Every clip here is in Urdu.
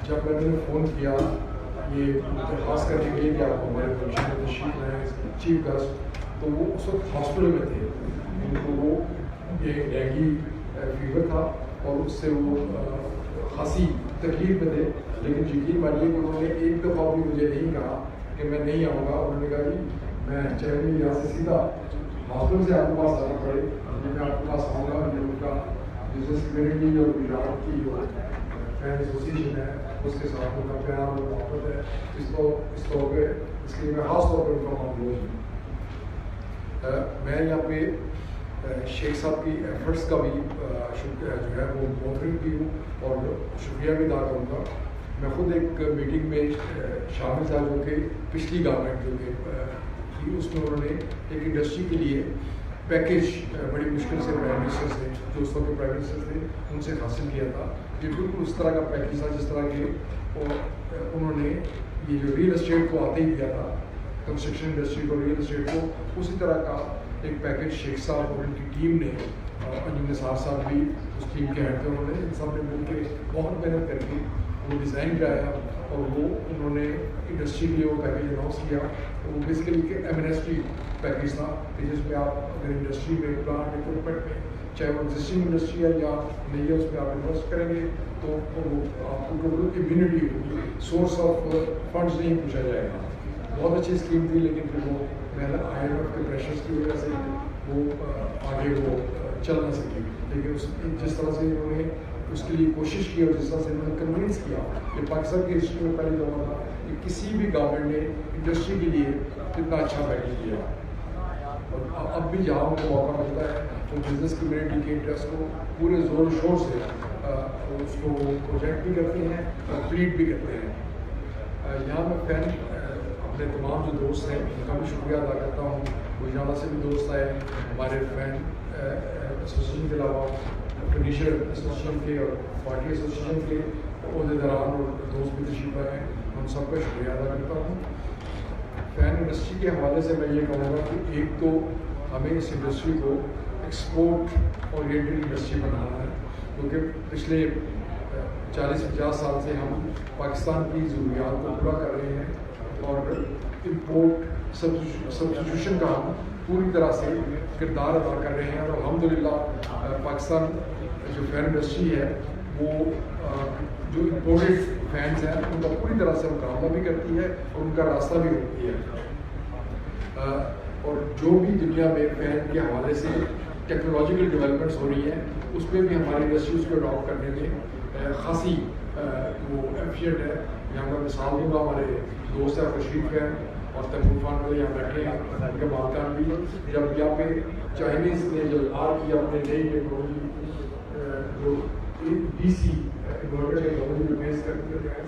جب میں نے فون کیا یہ درخواست کرنے کے لیے کہ آپ ہمارے فنکشن میں تشریف لائیں چیف گیسٹ، تو وہ اس وقت ہاسپٹل میں تھے، ان کو وہ یہ ڈینگی فیور تھا اور اس سے وہ خاصی تکلیف میں تھے، لیکن یقین مانیے کہ انہوں نے ایک دفعہ بھی مجھے نہیں کہا کہ میں نہیں آؤں گا. انہوں نے کہا جی میں چاہے یہاں سے سیدھا ہاسپٹل سے آپ کے پاس آنا پڑے میں آپ کے پاس آؤں گا. ان کا بزنس کمیونٹی اور گجرات کی جو فین ایسوسیشن ہے اس کے ساتھ ان کا پیار اور محبت ہے، اس طور پہ اس کے لیے میں خاص طور پر ان کا ممنون ہوں. میں یہاں پہ شیخ صاحب کی ایفرٹس کا بھی جو ہے وہ موفرنگ بھی ہوں اور شکریہ بھی ادا کروں گا. میں خود ایک میٹنگ میں شامل تھا جو کہ پچھلی گورنمنٹ جو کہ تھی، اس میں انہوں نے ایک انڈسٹری کے لیے پیکیج بڑی مشکل سے پرائم منسٹر سے جو اس وقت کے پرائم منسٹر تھے ان سے حاصل کیا تھا. یہ بالکل اس طرح کا پیکیج تھا جس طرح کے انہوں نے یہ جو ریئل اسٹیٹ کو آتے ہی دیا تھا، کنسٹرکشن انڈسٹری کو ریئل اسٹیٹ کو، اسی طرح کا ایک پیکیج شیخ صاحب اور ان کی ٹیم نے، انجم نثار صاحب بھی اس ٹیم کے ہیڈ تھے، انہوں نے ان سب نے مل کے بہت محنت کر کے وہ ڈیزائن کرایا اور وہ انہوں نے انڈسٹری کے لیے وہ پیکیج اناؤنس کیا. وہ بیسیکلی کہ M N S T package تھا کہ جس میں آپ اگر انڈسٹری میں پلانٹ اکوپمنٹ میں چاہے وہ ایگزسٹنگ انڈسٹری ہے یا نہیں ہے اس میں آپ انویسٹ کریں گے تو آپ کو ٹوٹل امیونٹی ہوگی، سورس آف فنڈز نہیں پوچھا جائے گا. بہت اچھی اسکیم تھی، لیکن پھر وہ آئی ایم ایف کے پریشرس کی وجہ سے وہ آگے وہ چل نہ سکی. لیکن جس طرح سے انہوں نے اس کے لیے کوشش کی اور جس طرح سے انہوں نے کنوینس کیا، یہ پاکستان کی ہسٹری میں پہلی دفعہ تھا کہ کسی بھی گورنمنٹ نے انڈسٹری کے لیے اتنا اچھا پیکیج کیا. اور اب بھی جہاں ان کو موقع ملتا ہے وہ بزنس کمیونٹی کے انٹرسٹ کو پورے زور و شور سے اس کو پروجیکٹ بھی کرتے ہیں اور ٹریٹ بھی کرتے ہیں. یہاں میں فین اپنے تمام جو دوست ہیں ان کا بھی شکریہ ادا کرتا ہوں. گجرانہ سے بھی دوست آئے، ہمارے فین ایسوسیشن کے علاوہ فرنیچر ایسوسیشن کے اور پارٹی ایسوسیشن کے عہدیداران اور دوست بھی تشریف آئے ہیں، ان سب کا شکریہ ادا کرتا ہوں. فین انڈسٹری کے حوالے سے میں یہ کہوں گا کہ ایک تو ہمیں اس انڈسٹری کو ایکسپورٹ اورینٹڈ انڈسٹری بنانا ہے، کیونکہ پچھلے 40-50 سال سے ہم پاکستان کی ضروریات کو پورا کر رہے ہیں اور امپورٹ سبسٹیٹیوشن کا ہم پوری طرح سے کردار ادا کر رہے ہیں. اور الحمدللہ پاکستان جو فین انڈسٹری ہے وہ جو امپورٹڈ فینس ہیں ان کا پوری طرح سے مقابلہ بھی کرتی ہے اور ان کا راستہ بھی ہوتی ہے. اور جو بھی دنیا میں فین کے حوالے سے ٹیکنالوجیکل ڈیولپمنٹس ہو رہی ہیں اس میں بھی ہماری انڈسٹری اس کو اڈاپٹ کرنے میں خاصی وہ ایفیشینٹ ہے. یہاں پر مثال دوں گا، ہمارے دوست ہیں تشریف ہیں اور تیمور خان والے یہاں بیٹھے ہیں، ان کے مالکان بھی. جب یہاں پہ چائنیز نے جب کی اپنے نئی ٹیکنالوجی جو ڈی سی انورٹر ٹیکنالوجی میں بیس کرتے ہیں،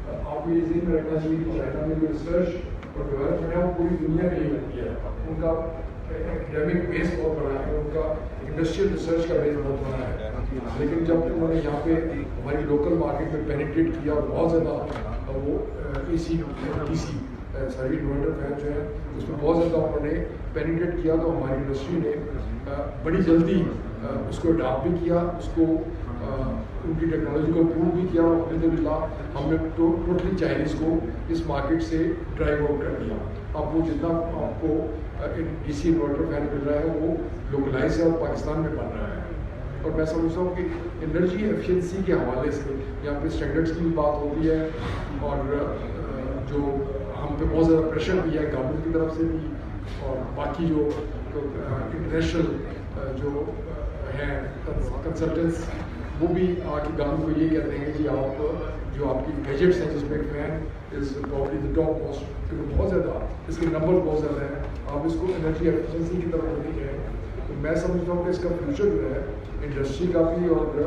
آپ کو یہ ذہن میں رکھنا چاہیے کہ چائنا میں جو ریسرچ اور ڈیولپمنٹ ہے وہ پوری دنیا میں ہی ہوتی ہے. ان کا ایکڈیمک بیس بہت بڑا ہے، ان کا انڈسٹریل ریسرچ کا بیس بہت بڑا ہے. لیکن جب انہوں نے یہاں پہ ہماری لوکل مارکیٹ میں پینیٹریٹ کیا اور بہت زیادہ وہ اے سی ڈی سی ساری انورٹر فین جو ہے اس میں بہت زیادہ انہوں نے پینیٹریٹ کیا، تو ہماری انڈسٹری نے بڑی جلدی اس کو اڈاپٹ بھی کیا، اس کو ان کی ٹیکنالوجی کو امپروو بھی کیا اور الحمدللہ ہم نے ٹوٹلی چائنیز کو اس مارکیٹ سے ڈرائیو آؤٹ کر دیا. اب وہ جتنا آپ کو ڈی سی انورٹر فین مل رہا ہے وہ لوکلائز ہے اور پاکستان میں بن رہا ہے. اور میں سمجھتا ہوں کہ انرجی ایفیشنسی کے حوالے سے یہاں پہ اسٹینڈرڈس کی بھی بات ہوتی ہے اور جو ہم پہ بہت زیادہ پریشر بھی ہے گورنمنٹ کی طرف سے بھی اور باقی جو انٹرنیشنل جو ہیں کنسلٹنٹس وہ بھی آ کے گورنمنٹ کو یہ کہتے ہیں کہ جی آپ جو آپ کی گیجٹس ہیں جس میں fan is probably the top most, کیونکہ بہت زیادہ اس کے نمبر بہت زیادہ ہیں، آپ اس کو انرجی ایفیشنسی کی طرف لے کے جائیں. تو میں سمجھتا ہوں کہ اس کا فیوچر جو ہے انڈسٹری کا بھی اور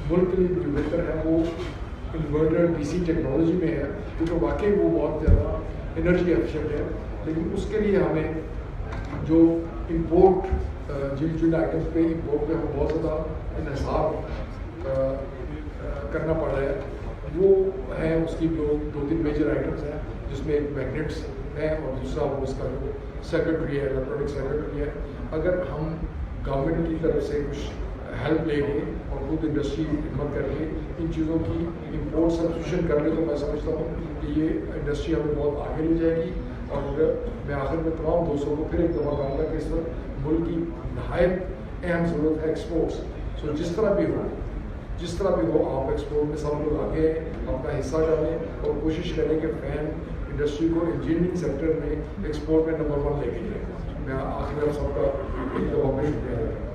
ملک کے لیے جو بہتر ہے وہ انورٹر ڈی سی ٹیکنالوجی میں ہے، کیونکہ واقعی وہ بہت زیادہ انرجی ایفیشینٹ ہے. لیکن اس کے لیے ہمیں جو امپورٹ جن آئٹمس پہ امپورٹ پہ ہمیں بہت زیادہ انحصار کرنا پڑ رہا ہے وہ ہے اس کی جو 2-3 میجر آئٹمس ہیں، جس میں ایک میگنیٹس ہے اور دوسرا وہ اس کا جو سیکرٹری ہے الیکٹرانک سیکرٹری ہے. اگر ہم گورنمنٹ کی طرف سے کچھ ہیلپ لیں گے اور خود انڈسٹری خدمت کر کے ان چیزوں کی امپورٹ سبسٹیوشن کر لے تو میں سمجھتا ہوں کہ یہ انڈسٹری ہمیں بہت آگے لے جائے گی. اور میں آخر میں تمام دوستوں کو پھر ایک دفعہ کہوں گا کہ اس وقت ملک کی نہایت اہم ضرورت ہے ایکسپورٹس. سو جس طرح بھی ہو آپ ایکسپورٹ میں سب لوگ آگے اپنا حصہ ڈالیں اور کوشش کریں کہ فین انڈسٹری کو انجینئرنگ سیکٹر میں ایکسپورٹ میں نمبر 1 لے کے جائیں. میں آخر میں سب کا ایک دفعہ میں شکریہ.